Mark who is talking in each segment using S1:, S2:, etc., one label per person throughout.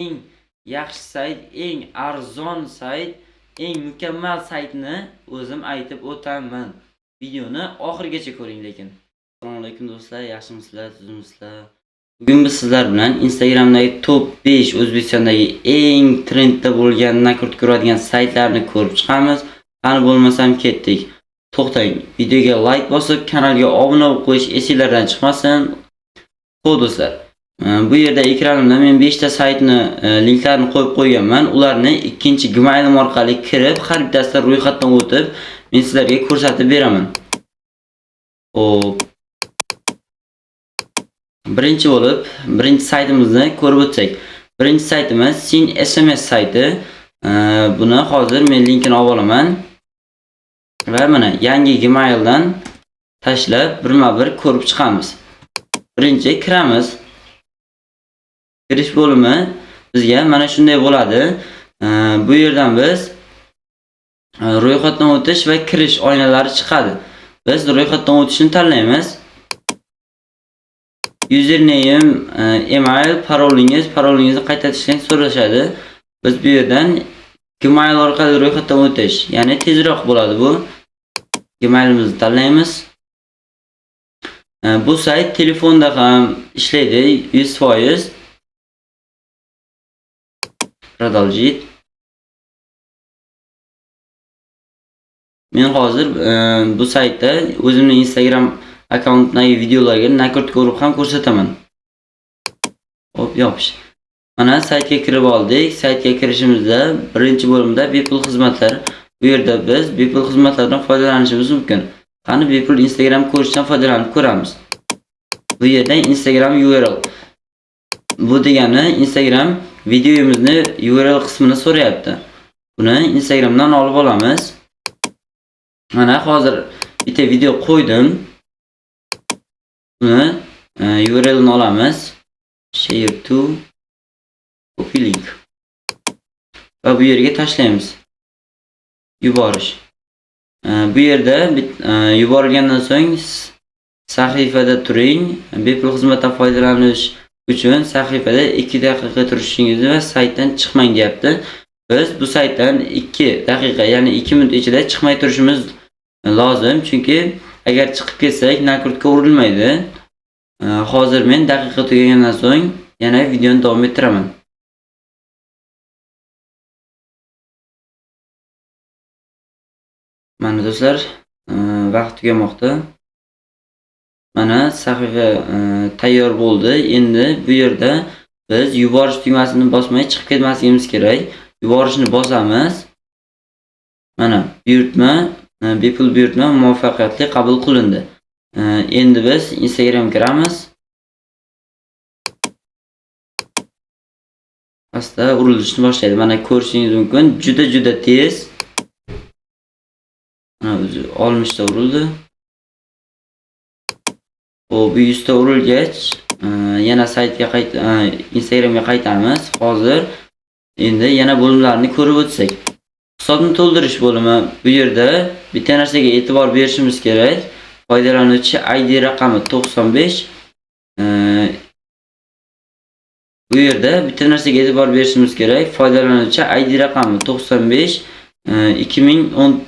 S1: eng yaxshi sayt, eng arzon sayt, eng mukammal saytni o'zim aytib o'taman. Videoni oxirigacha ko'ring lekin. Assalomu alaykum do'stlar, yaxshimisizlar, tuzimsizlar? Bugun biz sizlar bilan Instagramdagi top 5 O'zbekistondagi eng trendda bo'lgan nakurt ko'radigan saytlarni ko'rib chiqamiz. Qani bo'lmasam ketdik. To'xtang, videoga like bosib, kanalga obuna bo'lib qo'yish esingizlardan chiqmasin. Xo'p do'stlar, bu yerda ekranimda men 5 ta saytni linklarini qo'yib qo'yganman. Ularni ikkinchi Gmailim orqali kirib, har bittasida ro'yxatdan o'tib, men sizlarga ko'rsatib beraman. Xo'p. Birinchi saytimizni ko'rib o'tsak. Birinchi saytimiz Sin SMS sayti. Buni hozir men linkini olib olaman. Va mana yangi Gmaildan tashlab birma-bir ko'rib chiqamiz. Birinchi kiramiz. Kirish bo'limi bizga mana shunday bo'ladi. Bu yerdan biz ro'yxatdan o'tish va kirish oynalari chiqadi. Biz ro'yxatdan o'tishni tanlaymiz. Username, email, parolingizni qaytatishni so'rashadi. Biz bu yerdan Gmail orqali ro'yxatdan o'tish, ya'ni tezroq bo'ladi bu. Gmailimizni tanlaymiz. Bu sayt telefonda ham ishlaydi 100%. Продолжить. Men hozir bu saytda o'zimning Instagram akkauntdagi videolarga nakurt ko'rib ham ko'rsataman. Hop, yopish. Mana saytga kirib oldik. Saytga kirishimizda birinchi bo'limda bepul xizmatlar. Bu yerda biz bepul xizmatlardan foydalanishimiz mumkin. Qani bepul Instagram ko'rishdan foydalanib ko'ramiz. Bu yerda Instagram URL. Bu degani Instagram videomizni URL qismini so'rayapti. Buni Instagramdan olib olamiz. Mana hozir bitta video qo'ydim. Buni URLni olamiz. Share to copy link. Va bu yerga tashlaymiz. Yuborish. Bu yerda yuborilgandan so'ng sahifada turing. Bepul xizmatdan foydalanish uchun sahifada 2 daqiqa turishingizni va saytdan chiqmang deyapti. Biz bu saytdan 2 daqiqa, ya'ni 2 minut ichida chiqmay turishimiz lozim, chunki agar chiqib ketsak nakurtga urilmaydi. Hozir men daqiqa tugagandan so'ng yana videoni davom ettiraman. Mana do'stlar, vaqt tugamoqda. Mana sahifa tayyor bo'ldi. Endi bu yerda biz yuborish tugmasini bosmay chiqib ketmasligimiz kerak. Yuborishni bosamiz. Mana buyurtma, bepul buyurtma muvaffaqiyatli qabul qilindi. Endi biz Instagram kiramiz. Asta urilishni boshlaydi. Mana ko'rishingiz mumkin, juda tez. Mana o'zi 60 ta urildi. Bu 100 ta urilgach, yana saytga Instagramga qaytamiz. Hozir endi yana bo'limlarni ko'rib o'tsak. Hisobni to'ldirish bo'limi. Bu yerda bitta narsaga e'tibor berishimiz kerak. Foydalanuvchi ID raqami 95. Bu yerda bitta narsaga e'tibor berishimiz kerak. Foydalanuvchi ID raqami 95 2010.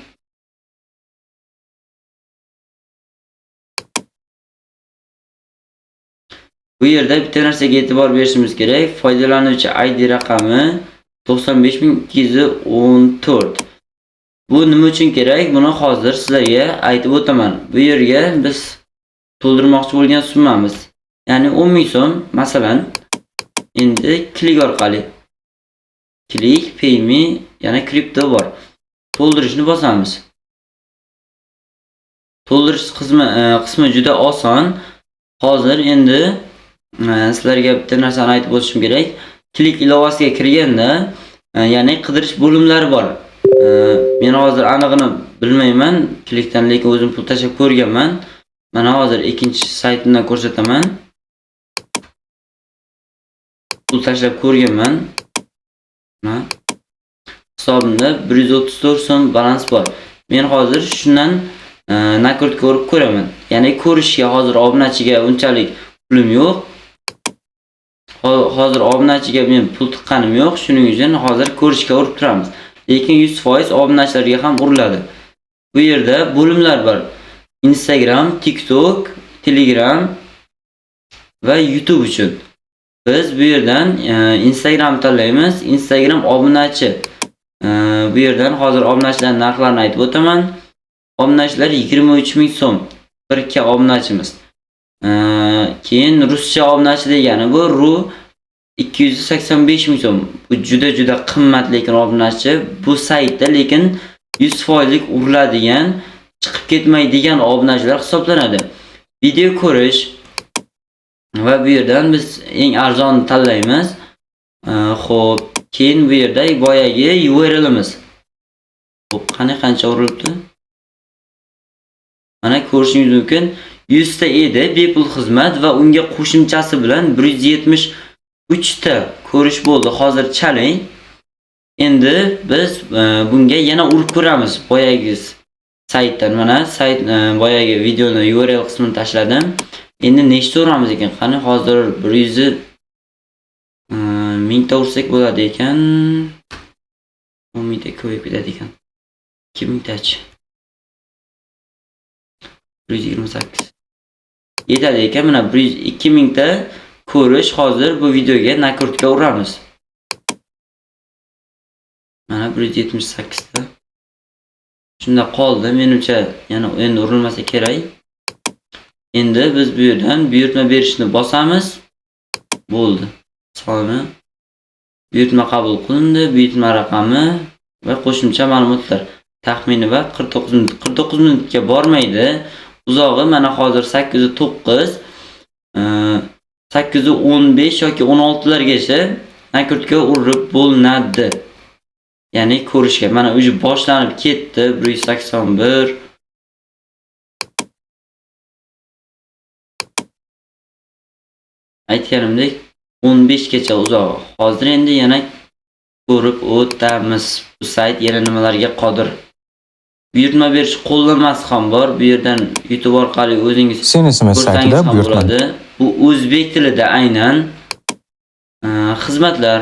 S1: Bu yerda bitta narsaga e'tibor berishimiz kerak. Foydalanuvchi ID raqami 95214. Bu nima uchun kerak? Buni hozir sizlarga aytib o'taman. Bu yerga biz to'ldirmoqchi bo'lgan summamiz, ya'ni 10.000 so'm, masalan, endi klik orqali klik, pay me, yana kripto bor. To'ldirishni bosamiz. To'ldirish qismi juda oson. Hozir endi sizlarga bitta narsani aytib o'tishim kerak. Klik ilovasiga kirganda, ya'ni qidirish bo'limlari bor. Men hozir aniqini bilmayman klikdan, lekin o'zim pul tashlab ko'rganman. Mana hozir ikkinchi saytimdan ko'rsataman. Pul tashlab ko'rganman. Mana hisobimda 134 so'm balans bor. Men hozir shundan nakurt ko'rib ko'raman. Ya'ni ko'rishga hozir obunachiga unchalik pulim yo'q. hozir obunachiga men pul tiqqanim yo'q, shuning uchun hozir ko'rishga urib turamiz. Lekin 100% obunachilarga ham uriladi. Bu yerda bo'limlar bor. Instagram, TikTok, Telegram va YouTube uchun. Biz bu yerdan Instagram tanlaymiz. Instagram obunachi. Bu yerdan hozir obunachilar narxlarini aytib o'taman. Obunachilar 23 ming so'm. 1 obunachimiz. Keyin ruscha obunachi degani bu 285 ming so'm. Bu juda qimmat lekin obunachi. Bu saytda lekin 100% lik uriladigan, chiqib ketmaydigan obunachilar hisoblanadi. Video ko'rish va bu yerdan biz eng arzonni tanlaymiz. Xo'p, keyin bu yerda boyagi URLimiz. Xo'p, qancha urilibdi? Mana ko'rishingiz mumkin. 100 ta edi bepul xizmat va unga qo'shimchasi bilan 173 ta ko'rish bo'ldi. Hozir chaling. Endi biz bunga yana urib ko'ramiz. Boyagi saytdan mana sayt boyagi videoni URL qismini tashladim. Endi nechta uramiz ekan? Qani hozir 100 mingta ursak bo'ladi ekan. 10 mingta ko'payib ketadi ekan. 2 mingtachi. 128. Yetadi ekan. Mana 102 mingta ko'rish hozir bu videoga nakurtga uramiz. Mana 178 ta. Shunda qoldi. Menimcha yana endi urilmasa kerak. Endi biz bu yerdan buyurtma berishni bosamiz. Bo'ldi. Soni buyurtma qabul qilindi, buyurtma raqami va qo'shimcha ma'lumotlar. Taxmini va 49 minutga bormaydi. Uzog'i mana hozir 8:09, 8:15 yoki 16largacha nakurtga urib bo'linadi. Ya'ni ko'rishga mana o'zi boshlanib ketdi 181. Aytganimdek 15 gacha uzog'i. Hozir endi yana ko'rib o'tamiz. Bu sayt yana nimalarga qodir. Buyurtma berish qo'llanmasi ham bor. Bu yerdan YouTube orqali o'zingiz
S2: Senesimiz saytida buyurtma.
S1: Bu o'zbek tilida aynan xizmatlar.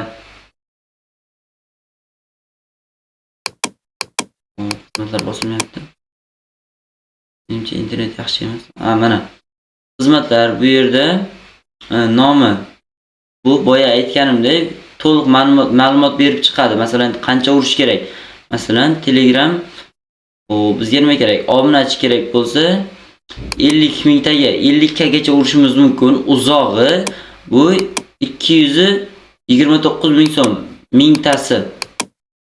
S1: Xizmatlar bosilmayapti. Menimcha internet yaxshi emas. Mana xizmatlar bu yerda nomi. Bu boya aytganimdek to'liq ma'lumot berib chiqadi. Masalan, qancha urish kerak. Masalan, Telegram bizga nima kerak? Obunachi kerak bo'lsa 50 mingtaga 50 gacha urishimiz mumkin. Uzog'i bu 229 ming so'm mingtasi.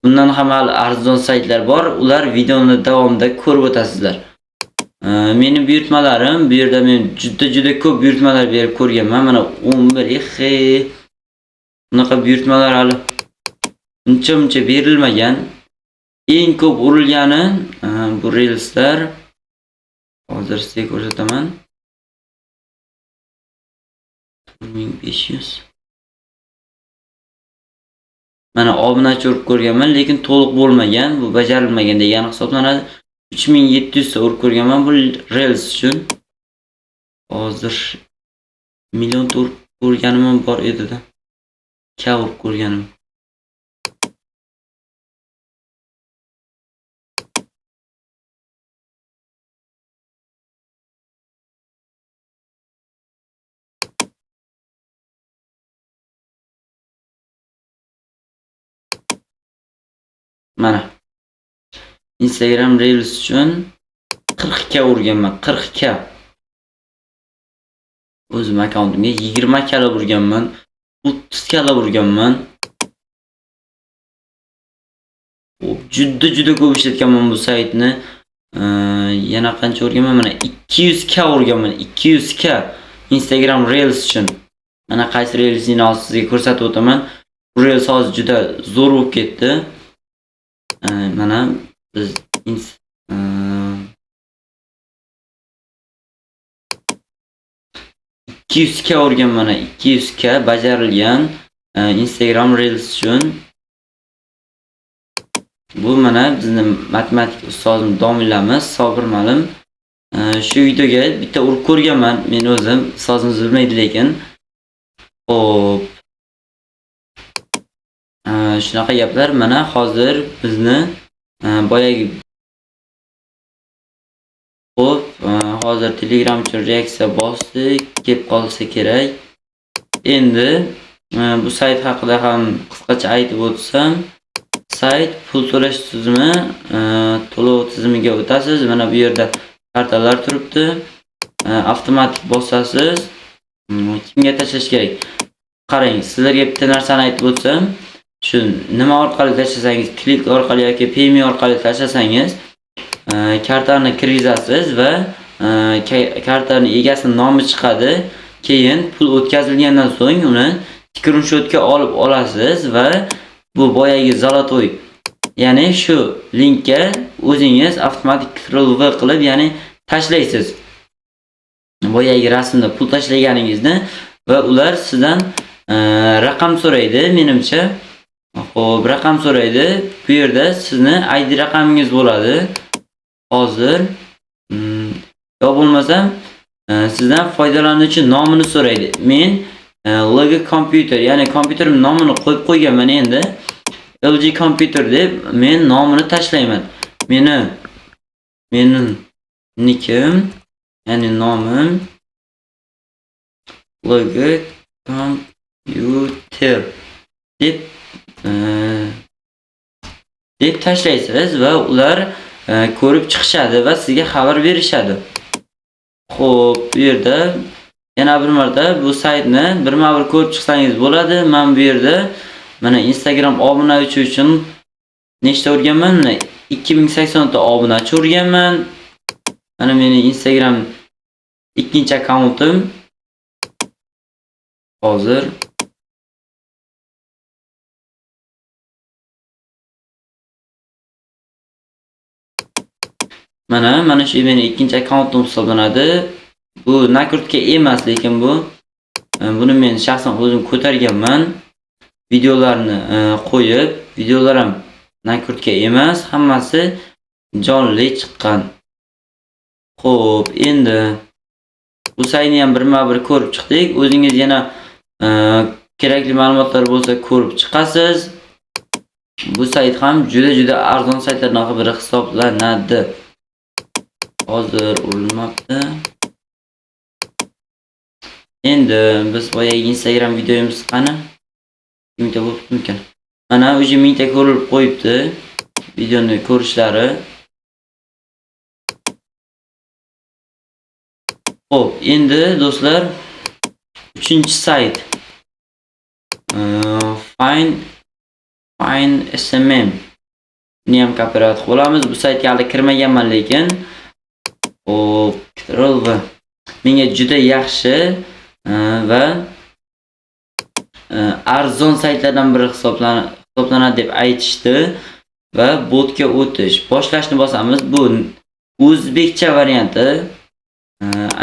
S1: Bundan ham arzon saytlar bor. Ular videoni davomida ko'rib o'tasizlar. Mening buyurtmalarim, bu yerda men juda ko'p buyurtmalar berib ko'rganman. Mana 11 bunaqa buyurtmalar hali uncha berilmagan. Eng ko'p urilgani bu reelslar. Hozir sizga ko'rsataman. 1500. Mana obunachi urib ko'rganman, lekin to'liq bo'lmagan, bu bajarilmagan degani hisoblanadi. 3700 ta urib ko'rganman bu reels uchun. Hozir million urib ko'rganim bor edi-da. Urib ko'rganim. Mana Instagram Reels uchun 40 urganman, 40. O'zim akkauntimga 20 kala urganman, 30 kala urganman. Juda ko'p ishlatganman bu saytni. Yana qancha urganman? Mana 200 k urganman, 200 k Instagram Reels uchun. Mana qaysi reelsni sizga ko'rsatib o'taman. Bu reels hozir juda zo'r bo'lib ketdi. Mana biz 200 k urgan, mana 200 k bajarilgan Instagram Reels uchun. Bu mana bizning matematik ustozim domlamiz Sobir Malim. Shu videoga bitta urib ko'rganman men o'zim, ustozimiz bilmaydi lekin. Xo'p, Shunaqa gaplar. Mana hozir bizni boyagi xo'p, hozir Telegram uchun reaksiya bosdik, kelib qolsa kerak. Endi bu sayt haqida ham qisqacha aytib o'tsam, sayt pul to'lash tizimi, to'lov tizimiga o'tasiz. Mana bu yerda kartalar turibdi. Avtomatik bosasiz. Kimga tashlash kerak? Qarang, sizlarga bitta narsani aytib o'tsam, shu nima orqali tashlasangiz, klik orqali yoki Payme orqali tashlasangiz, kartani kirgizasiz va kartani egasining nomi chiqadi. Keyin pul o'tkazilgandan so'ng uni screenshotga olib olasiz va bu boyagi zolotoy, ya'ni shu linkka o'zingiz avtomatik Ctrl+V qilib, ya'ni tashlaysiz. Boyagi rasmda pul tashlaganingizni va ular sizdan raqam so'raydi, menimcha. Xo'p, raqam so'raydi. Bu yerda sizni ID raqamingiz bo'ladi. Hozir yo bo'lmasa sizdan foydalanuvchi nomini so'raydi. Men LG Computer, ya'ni kompyuterim nomini qo'yib qo'yganman endi. LG Computer deb men nomini tashlayman. Mening nikim, ya'ni nomim LG Computer deb tashlaysiz va ular ko'rib chiqishadi va sizga xabar berishadi. Xo'p, bu yerda yana bir marta bu saytni birma-bir ko'rib chiqsangiz bo'ladi. Men bu yerda mana Instagram obunachi uchun nechta urganman? Mana 2080 ta obunachi urganman. Mana mening Instagram ikkinchi akkauntim. Hozir mana shu mening ikkinchi akkauntim hisoblanadi. Bu nakrutka emas, lekin buni men shaxsan o'zim ko'targanman. Videolarni qo'yib, videolar ham nakrutka emas, hammasi jonli chiqqan. Xo'p, endi bu saytni ham birma-bir ko'rib chiqdik. O'zingiz yana kerakli ma'lumotlar bo'lsa ko'rib chiqasiz. Bu sayt ham juda arzon saytlardan biri hisoblanadi. Hozir urilmabdi. Endi biz boyagi Instagram videomiz qani? Mingta bo'libdi ekan. Mana o'sha mingta ko'rilib qo'yibdi. Videoni ko'rishlari. Xo'p, endi do'stlar, 3-sayt. Find SMM. Buni ham kooperativ bo'lamiz. Bu saytga hali kirmaganman, lekin Ctrl+V menga juda yaxshi va arzon saytlardan biri hisoblanadi deb aytishdi va botga o'tish. Boshlashni bosamiz. Bu o'zbekcha varianti.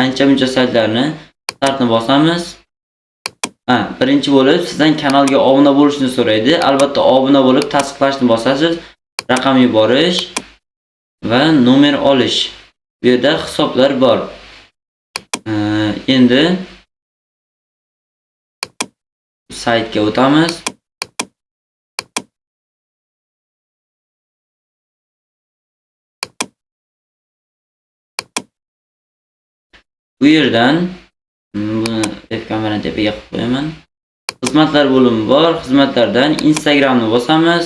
S1: Ancha-muncha saytlarni startni bosamiz. Birinchi bo'lib sizdan kanalga obuna bo'lishni so'raydi. Albatta obuna bo'lib tasdiqlashni bosasiz. Raqam yuborish va nomer olish. Bu yerda hisoblar bor. Endi saytga o'tamiz. Bu yerdan buni web kamerani tepaga qo'yib qo'yaman. Xizmatlar bo'limi bor. Xizmatlardan Instagramni bosamiz.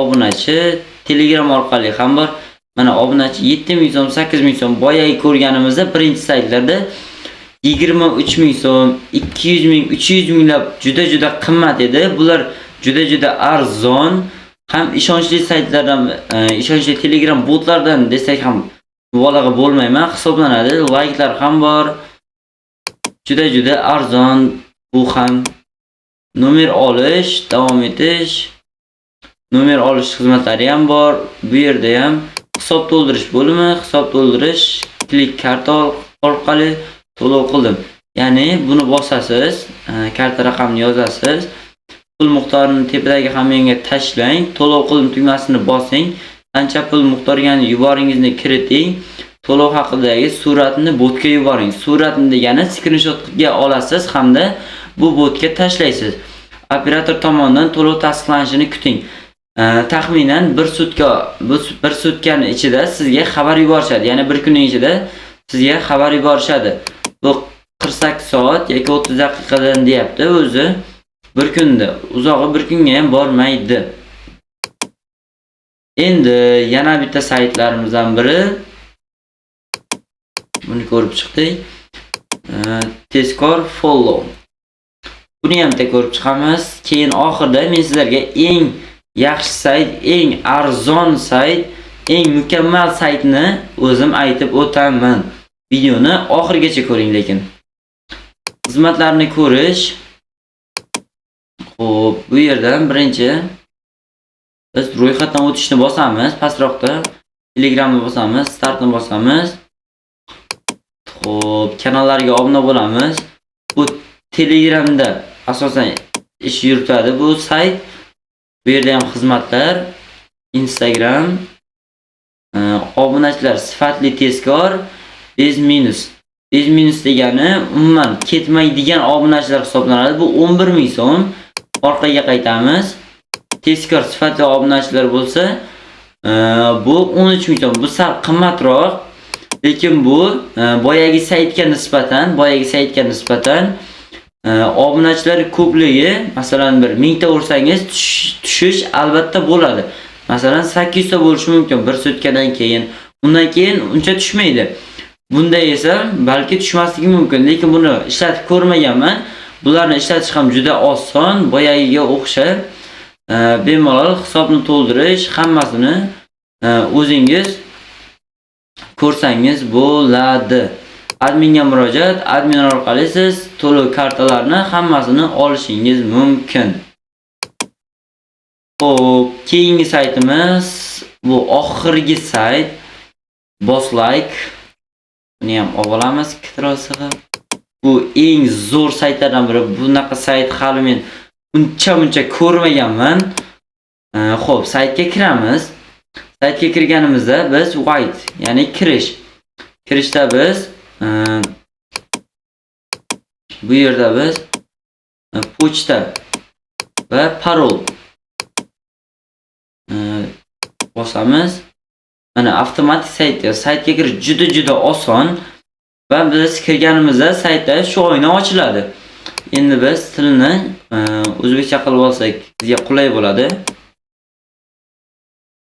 S1: Obunachi, Telegram orqali ham bor. Mana obunachi 7000 so'm, 8000 so'm. Boyagi ko'rganimizda birinchi saytlarda 23000 so'm, 200 ming, 300 minglab juda qimmat edi. Bular juda arzon, ham ishonchli saytlardan, ishonchli Telegram botlardan desak ham mubolag'a bo'lmayman, hisoblanadi. Like'lar ham bor. Juda arzon. Bu ham nomer olish, davom etish, nomer olish xizmatlari ham bor. Bu yerda ham hisob to'ldirish bo'limi, hisob to'ldirish, klik karta orqali to'lov qildim. Ya'ni buni bosasiz, karta raqamini yozasiz. Pul miqdorini tepadagi hammaga tashlang, to'lov qildim tugmasini bosing. Qancha pul miqdoriga yuboringizni kiriting. To'lov haqidagi suratni botga yuboring. Suratni degani screenshotga olasiz hamda bu botga tashlaysiz. Operator tomonidan to'lov tasdiqlanishini kuting. Taxminan 1 sutkani ichida sizga xabar yuborishadi. Ya'ni 1 kunning ichida sizga xabar yuborishadi. Bu 48 soat yoki 30 daqiqadan deyapti o'zi. 1 kunda, uzog'i 1 kunga ham bormaydi. Endi yana bitta saytlarimizdan biri. Buni ko'rib chiqdik. Tezkor Follow. Buni ham ko'rib chiqamiz. Keyin oxirida men sizlarga eng yaxshi sayt, eng arzon sayt, eng mukammal saytni o'zim aytib o'taman. Videoni oxirigacha ko'ring lekin. Xizmatlarni ko'rish. Xo'p, bu yerdan birinchi biz ro'yxatdan o'tishni bosamiz, pastroqda Telegramni bosamiz, startni bosamiz. Xo'p, kanallarga obuna bo'lamiz. Bu Telegramda asosan ish yuritadi bu sayt. Bu yerda ham xizmatlar, Instagram, obunachilar sifatli tezkor, bez minus. Bez minus degani umuman ketmaydigan obunachilar hisoblanadi. Bu 11.000 so'm. Orqaga qaytamiz. Tezkor sifatli obunachilar bo'lsa, bu 13.000 so'm. Bu sal qimmatroq. Lekin bu boyagi saytga nisbatan obunachilar ko'pligi, masalan bir 1000 ta ursangiz tushish albatta bo'ladi. Masalan 800 ta bo'lishi mumkin bir sutkadan keyin. Undan keyin uncha tushmaydi. Bunda esa balki tushmasligi mumkin, lekin buni ishlatib ko'rmaganman. Bularni ishlatish ham juda oson, boyagiga o'xshab. Bemalol hisobni to'ldirish, hammasini o'zingiz ko'rsangiz bo'ladi. Adminga murojaat, admin orqali siz to'lov kartalarini hammasini olishingiz mumkin. Xo'p, keyingi saytimiz bu oxirgi sayt. Boss Like. Buni ham olamiz kitrosig'i. Bu eng zo'r saytlardan biri. Bunaqa sayt hali men uncha ko'rmaganman. Xo'p, saytga kiramiz. Saytga kirganimizda biz white, ya'ni kirishda biz bu yerda biz pochta va parol bosamiz. Mana avtomatik saytga kirish juda oson va biz kirganimizda saytda shu oyna ochiladi. Endi biz tilni o'zbekcha qilib olsak bizga qulay bo'ladi.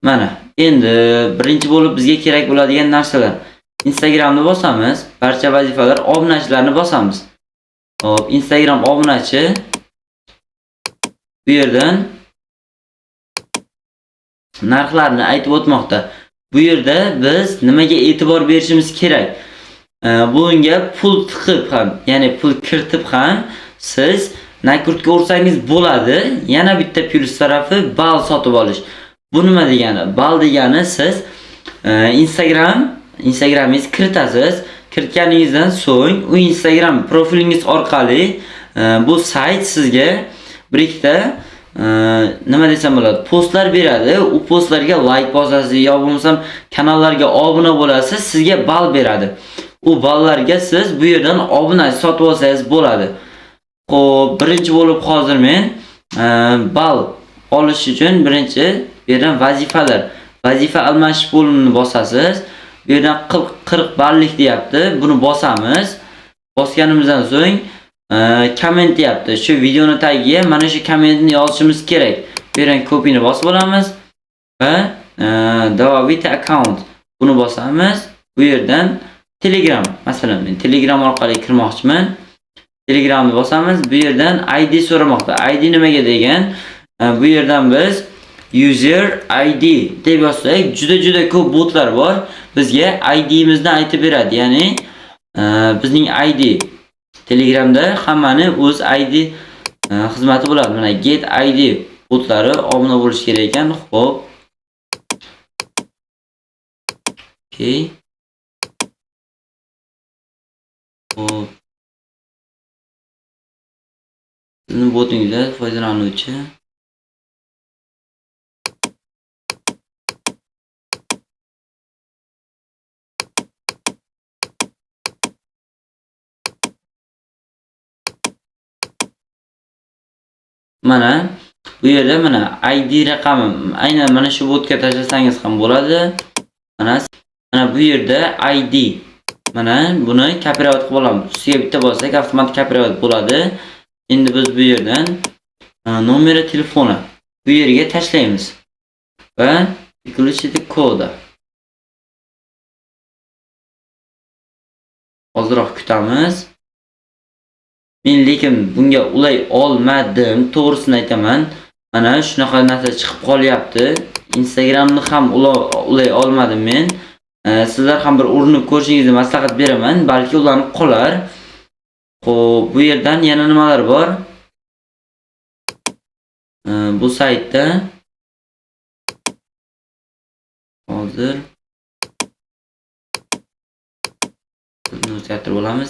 S1: Mana, endi birinchi bo'lib bizga kerak bo'ladigan narsalar. Instagramni bosamiz, barcha vazifalar, obunachilarni bosamiz. Hop, Instagram obunachi. Bu yerdan narxlarni aytib o'tmoqda. Bu yerda biz nimaga e'tibor berishimiz kerak? Bunga pul tiqib ham, ya'ni pul kiritib ham siz nakurtga ursangiz bo'ladi. Yana bitta plyus tarafi bal sotib olish. Bu nima degani? Bal degani siz Instagramingiz kiritasiz. Kiritganingizdan so'ng u Instagram profilingiz orqali bu sayt sizga bir ikkita nima desam bo'ladi, postlar beradi. U postlarga like bosasiz yo bo'lmasam kanallarga obuna bo'lasiz, sizga bal beradi. U ballarga siz bu yerdan obuna sotib olsangiz bo'ladi. Xo'p, birinchi bo'lib hozir men bal olish uchun birinchi bu yerdan vazifa almashish bo'limini bosasiz. Bu yerdan 40 ballik deyapti. Buni bosamiz. Bosganimizdan so'ng komment deyapti. Shu videoni tagiga mana shu kommentni yozishimiz kerak. Bu yerdan copy'ni bosib olamiz va Davavita account buni bosamiz. Bu yerdan Telegram, masalan men Telegram orqali kirmoqchiman. Telegramni bosamiz. Bu yerdan ID so'ramoqda. ID nimaga degan? Bu yerdan biz user ID deb yozsak, juda ko'p botlar bor. Bizga ID'mizni aytib beradi. Ya'ni bizning ID Telegramda hammani o'z ID xizmati bo'ladi. Mana get ID botlari obuna bo'lish kerak ekan. Xo'p. Okay. Xo'p. Sizning botingizda foydalanuvchi Mana bu yerda mana ID raqami aynan mana shu botga tashlasangiz ham bo'ladi. Mana bu yerda ID. Mana buni copyright qilib olamiz. Ustiga bitta bossak avtomatik copyright bo'ladi. Endi biz bu yerdan nomeri telefoni bu yerga tashlaymiz va включите koda. Hozirroq kutamiz. Men lekin bunga ulay olmadim, to'g'risini aytaman. Mana shunaqa narsa chiqib qolyapti. Instagramni ham ulay olmadim men. Sizlar ham bir urinib ko'rishingizni maslahat beraman, balki ulanib qolar. Xo'p, bu yerdan yana nimalar bor? Bu saytda hozir bizni o'zgartirib olamiz.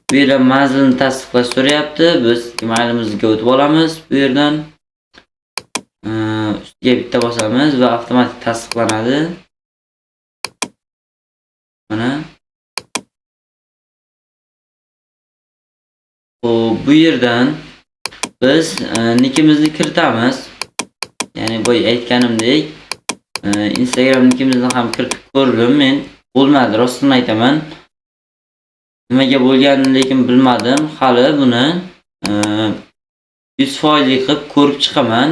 S1: Bu yerda manzilni tasdiqlash so'rayapti. Biz emailimizni o'tib olamiz. Bu yerdan ustiga bitta bosamiz va avtomatik tasdiqlanadi. Mana. Xo'p, bu yerdan biz nikimizni kiritamiz. Ya'ni boya aytganimdek, Instagram nikimizni ham kiritib ko'rdim men. Bo'lmadi, rostini aytaman. Nimaga bo'lganini lekin bilmadim. Hali buni 100% qilib ko'rib chiqaman.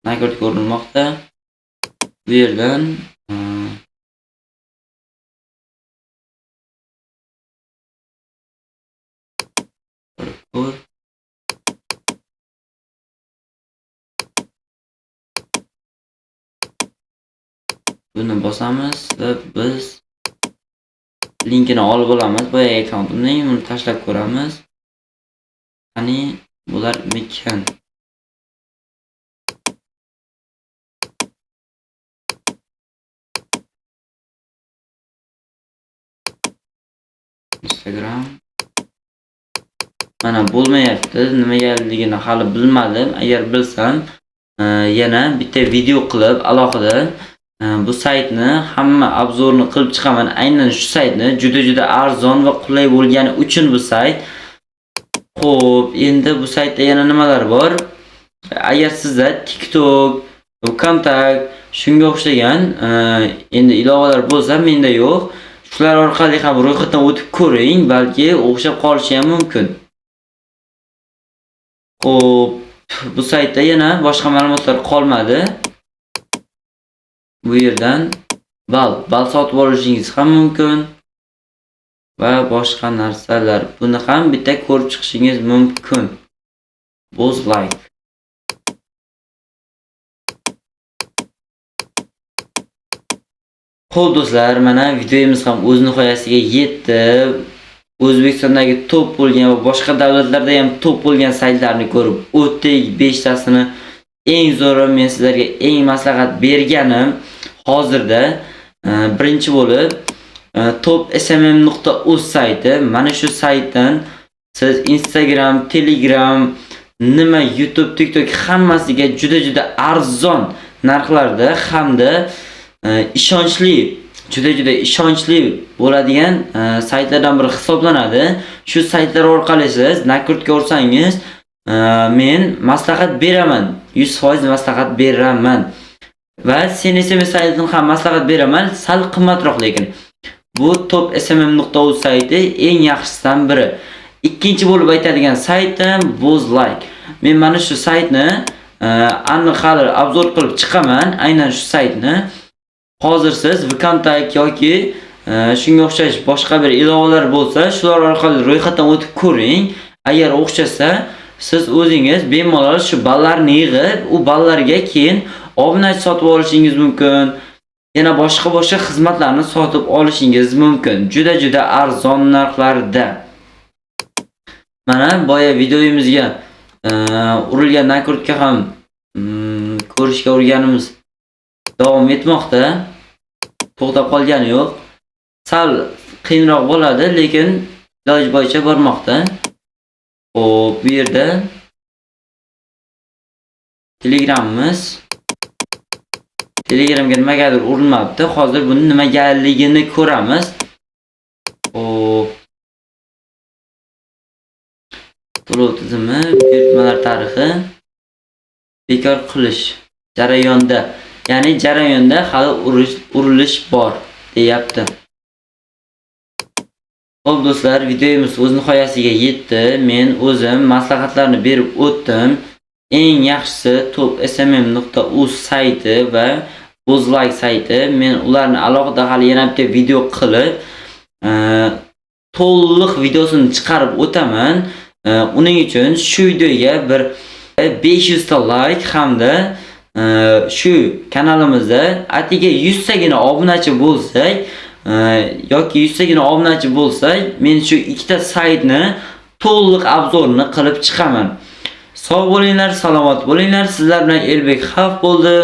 S1: Nakort ko'rinmoqda. Bu yerdan buni bosamiz va biz linkini olib olamiz. Boya akkauntimning buni tashlab ko'ramiz. Qani bular mikan. Instagram. Mana bo'lmayapti. Nimaligini hali bilmadim. Agar bilsam, yana bitta video qilib alohida bu saytni hamma obzorni qilib chiqaman. Aynan shu saytni juda arzon va qulay bo'lgani uchun bu sayt. Xo'p, endi bu saytda yana nimalar bor? Agar sizda TikTok, Kontakt, shunga o'xshagan endi ilovalar bo'lsa, menda yo'q. Shular orqali ham ro'yxatdan o'tib ko'ring, balki o'xshab qolishi ham mumkin. Xo'p, bu saytda yana boshqa ma'lumotlar qolmadi. Bu yerdan bal sotib olishingiz ham mumkin va boshqa narsalar. Buni ham bitta ko'rib chiqishingiz mumkin. Boz like. Xo'p do'stlar, mana videomiz ham o'z nihoyasiga yetdi. O'zbekistondagi top bo'lgan va boshqa davlatlarda ham top bo'lgan saytlarni ko'rib o'tdik. 5 tasini eng zo'ri men sizlarga eng maslahat berganim hozirda birinchi bo'lib topsmm.uz sayti. Mana shu saytdan siz Instagram, Telegram, nima YouTube, TikTok hammasiga juda arzon narxlarda hamda ishonchli, juda ishonchli bo'ladigan saytlardan biri hisoblanadi. Shu saytlar orqali siz nakurtga ursangiz, men maslahat beraman. 100% maslahat beraman. Va SMS saytini ham maslahat beraman, sal qimmatroq lekin. Bu topsmm.uz sayti eng yaxshisidan biri. Ikkinchi bo'lib aytadigan saytim BozLike. Men mana shu saytni aniq hali obzor qilib chiqaman, aynan shu saytni. Hozir siz Kontakt yoki shunga o'xshash boshqa bir ilovalar bo'lsa, shular orqali ro'yxatdan o'tib ko'ring. Agar o'xshasa, siz o'zingiz bemalol shu ballarni yig'ib, u ballarga keyin obunachi sotib olishingiz mumkin. Yana boshqa xizmatlarni sotib olishingiz mumkin. Juda arzon narxlarda. Mana boya videoyimizga urilgan nakurtga ham ko'rishga urganimiz davom etmoqda. To'xtab qolgani yo'q. Sal qiyinroq bo'ladi, lekin iloj bo'yicha bormoqda. Xo'p, bu yerda Telegramimiz. Telegramga nimagadir urilmabdi. Hozir buni nimagaligini ko'ramiz. Xo'p. To'lov tizimi, buyurtmalar tarixi. bekor qilish jarayonda, ya'ni jarayonda hali urilish bor deyapti. Xo'p do'stlar, videomiz o'z nihoyasiga yetdi. Men o'zim maslahatlarni berib o'tdim. Eng yaxshisi topsmm.uz sayti va BuzLike sayti. Men ularni alohida hali yana bitta video qilib, to'liq videosini chiqarib o'taman. Uning uchun shu videoga bir 500 ta like hamda shu kanalimizda atiga 100 tagina obunachi bo'lsak, yoki 100 tagina obunachi bo'lsak, men shu ikkita saytni to'liq obzorini qilib chiqaman. Sog' bo'linglar, salomat bo'linglar. Sizlar bilan Elbek Xalq bo'ldi.